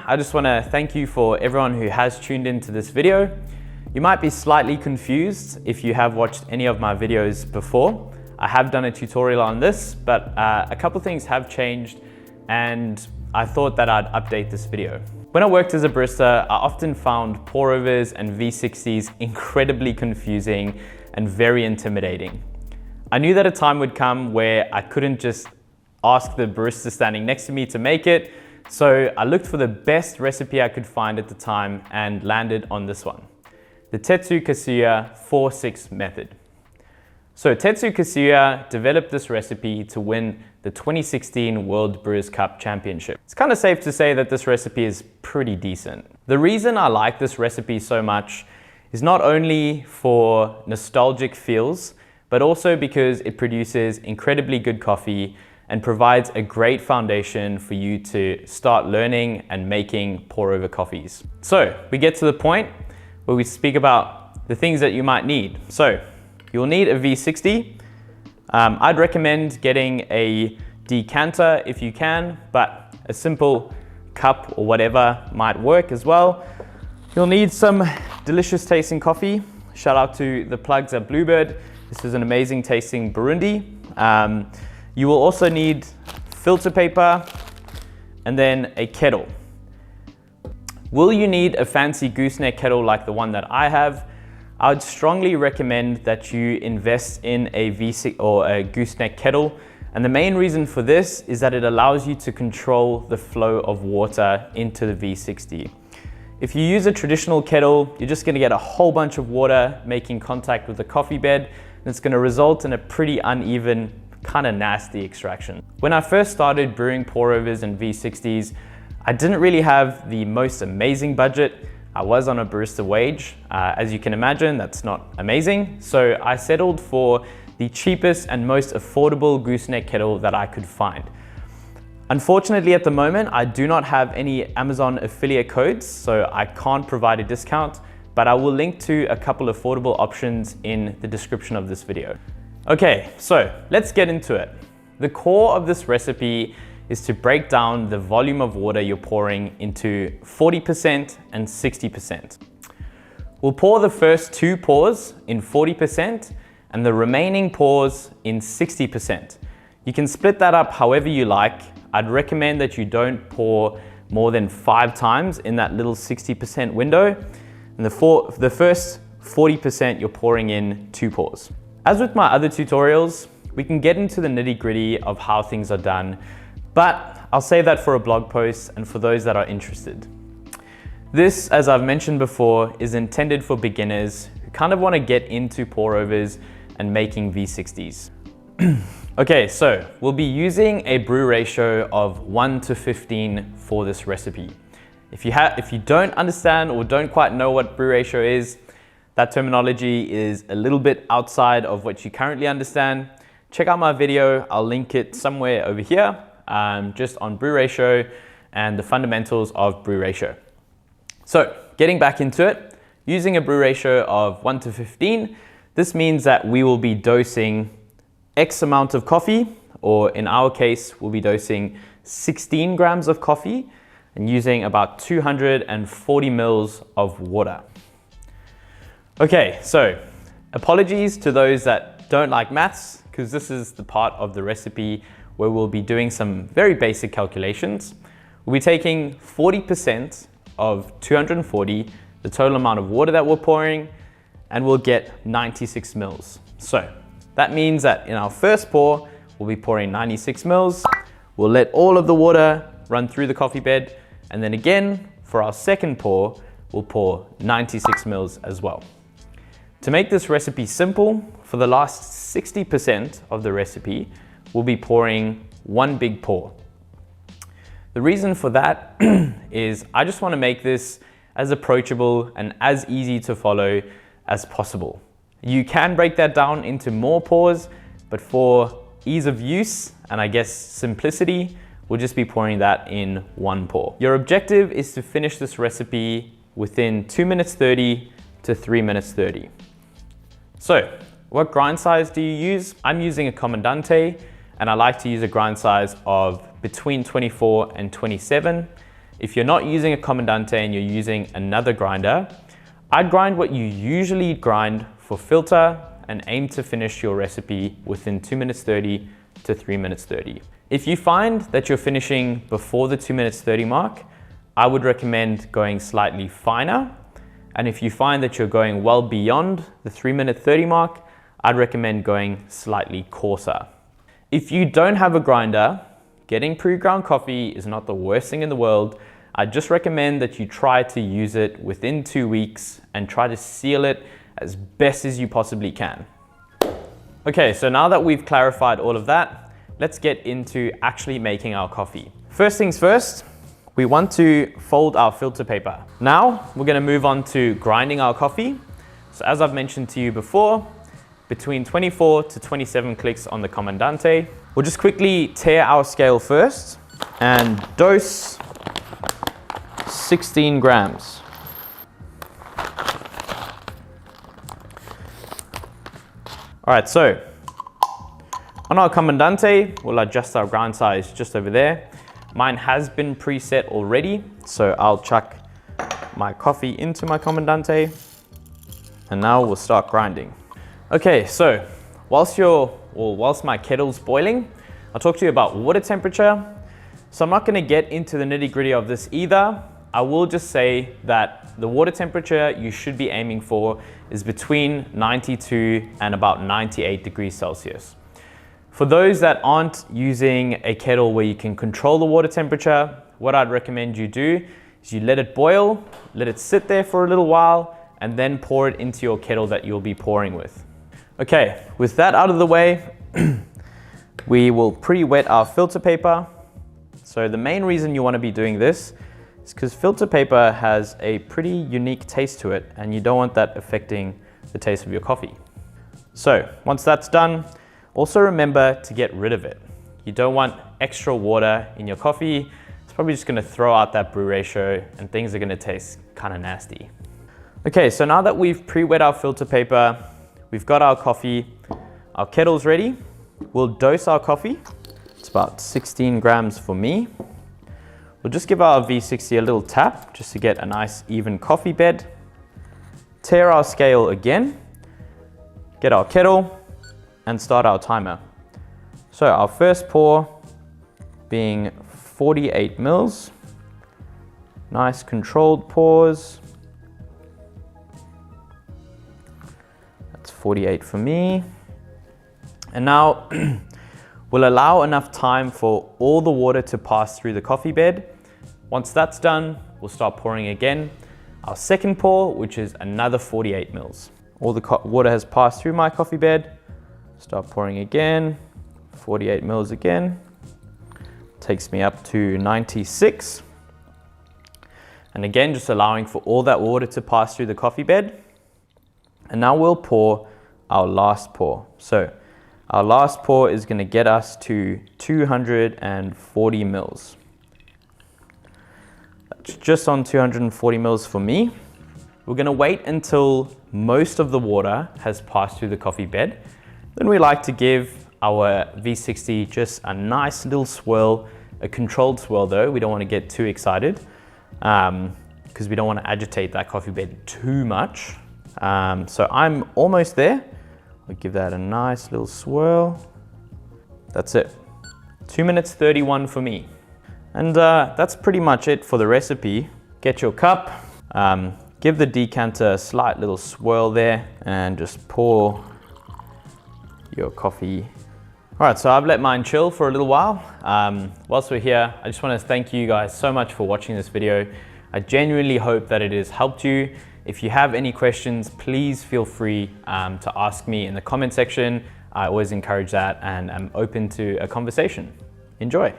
I just want to thank you for everyone who has tuned into this video. You might be slightly confused if you have watched any of my videos before. I have done a tutorial on this, but a couple things have changed and I thought that I'd update this video. When I worked as a barista, I often found pour overs and V60s incredibly confusing and very intimidating. I knew that a time would come where I couldn't just ask the barista standing next to me to make it, so I looked for the best recipe I could find at the time and landed on this one, the Tetsu Kasuya 4-6 method. So Tetsu Kasuya developed this recipe to win the 2016 World Brewers Cup Championship. It's kind of safe to say that this recipe is pretty decent. The reason I like this recipe so much is not only for nostalgic feels, but also because it produces incredibly good coffee and provides a great foundation for you to start learning and making pour over coffees. So we get to the point where we speak about the things that you might need. So you'll need a V60. I'd recommend getting a decanter if you can, but a simple cup or whatever might work as well. You'll need some delicious tasting coffee. Shout out to the plugs at Bluebird. This is an amazing tasting Burundi. You will also need filter paper and then a kettle. Will you need a fancy gooseneck kettle like the one that I have? I would strongly recommend that you invest in a V60 or a gooseneck kettle. And the main reason for this is that it allows you to control the flow of water into the V60. If you use a traditional kettle, you're just gonna get a whole bunch of water making contact with the coffee bed, and it's gonna result in a pretty uneven, kind of nasty extraction. When I first started brewing pour overs and V60s, I didn't really have the most amazing budget. I was on a barista wage. As you can imagine, that's not amazing. So I settled for the cheapest and most affordable gooseneck kettle that I could find. Unfortunately, at the moment, I do not have any Amazon affiliate codes, so I can't provide a discount, but I will link to a couple affordable options in the description of this video. Okay, so let's get into it. The core of this recipe is to break down the volume of water you're pouring into 40% and 60%. We'll pour the first 2 pours in 40% and the remaining pours in 60%. You can split that up however you like. I'd recommend that you don't pour more than 5 times in that little 60% window. And the first 40% you're pouring in 2 pours. As with my other tutorials, we can get into the nitty-gritty of how things are done, but I'll save that for a blog post and for those that are interested. This, as I've mentioned before, is intended for beginners who kind of want to get into pour overs and making V60s. Okay, so we'll be using a brew ratio of 1:15 for this recipe. If you don't understand or don't quite know what brew ratio is, that terminology is a little bit outside of what you currently understand. Check out my video, I'll link it somewhere over here, just on brew ratio and the fundamentals of brew ratio. So getting back into it, using a brew ratio of 1:15, this means that we will be dosing X amount of coffee, or in our case, we'll be dosing 16 grams of coffee and using about 240 mils of water. Okay, so apologies to those that don't like maths, because this is the part of the recipe where we'll be doing some very basic calculations. We'll be taking 40% of 240, the total amount of water that we're pouring, and we'll get 96 mils. So that means that in our first pour, we'll be pouring 96 mils. We'll let all of the water run through the coffee bed. And then again, for our second pour, we'll pour 96 mils as well. To make this recipe simple, for the last 60% of the recipe, we'll be pouring 1 big pour. The reason for that is I just want to make this as approachable and as easy to follow as possible. You can break that down into more pours, but for ease of use and I guess simplicity, we'll just be pouring that in 1 pour. Your objective is to finish this recipe within 2 minutes 30 to 3 minutes 30. So what grind size do you use? I'm using a Comandante and I like to use a grind size of between 24 and 27. If you're not using a Comandante and you're using another grinder, I'd grind what you usually grind for filter and aim to finish your recipe within 2 minutes 30 to 3 minutes 30. If you find that you're finishing before the 2 minutes 30 mark, I would recommend going slightly finer. And if you find that you're going well beyond the 3 minute 30 mark, I'd recommend going slightly coarser. If you don't have a grinder, getting pre-ground coffee is not the worst thing in the world. I just recommend that you try to use it within 2 weeks and try to seal it as best as you possibly can. Okay, so now that we've clarified all of that, let's get into actually making our coffee. First things first, we want to fold our filter paper. Now, we're gonna move on to grinding our coffee. So as I've mentioned to you before, between 24 to 27 clicks on the Comandante. We'll just quickly tear our scale first and dose 16 grams. All right, so on our Comandante, we'll adjust our grind size just over there. Mine has been preset already, so I'll chuck my coffee into my Comandante, and now we'll start grinding. Okay, so whilst my kettle's boiling, I'll talk to you about water temperature. So I'm not gonna get into the nitty-gritty of this either. I will just say that the water temperature you should be aiming for is between 92 and about 98 degrees Celsius. For those that aren't using a kettle where you can control the water temperature, what I'd recommend you do is you let it boil, let it sit there for a little while, and then pour it into your kettle that you'll be pouring with. Okay, with that out of the way, we will pre-wet our filter paper. So the main reason you want to be doing this is because filter paper has a pretty unique taste to it, and you don't want that affecting the taste of your coffee. So once that's done, also remember to get rid of it. You don't want extra water in your coffee. It's probably just going to throw out that brew ratio and things are going to taste kind of nasty. Okay, so now that we've pre-wet our filter paper, we've got our coffee, our kettle's ready. We'll dose our coffee. It's about 16 grams for me. We'll just give our V60 a little tap just to get a nice even coffee bed. Tear our scale again, get our kettle, and start our timer. So our first pour being 48 mils. Nice controlled pours. That's 48 for me. And now we'll allow enough time for all the water to pass through the coffee bed. Once that's done, we'll start pouring again. Our second pour, which is another 48 mils. All the water has passed through my coffee bed. Start pouring again, 48 mils again. Takes me up to 96. And again, just allowing for all that water to pass through the coffee bed. And now we'll pour our last pour. So our last pour is going to get us to 240 mils. That's just on 240 mils for me. We're going to wait until most of the water has passed through the coffee bed. Then we like to give our V60 just a nice little swirl, a controlled swirl though. We don't want to get too excited because we don't want to agitate that coffee bed too much. So I'm almost there. I'll give that a nice little swirl. That's it. 2 minutes 31 for me. And that's pretty much it for the recipe. Get your cup, give the decanter a slight little swirl there, and just pour your coffee. All right, so I've let mine chill for a little while. Whilst we're here, I just want to thank you guys so much for watching this video. I genuinely hope that it has helped you. If you have any questions, please feel free to ask me in the comment section. I always encourage that and I'm open to a conversation. Enjoy.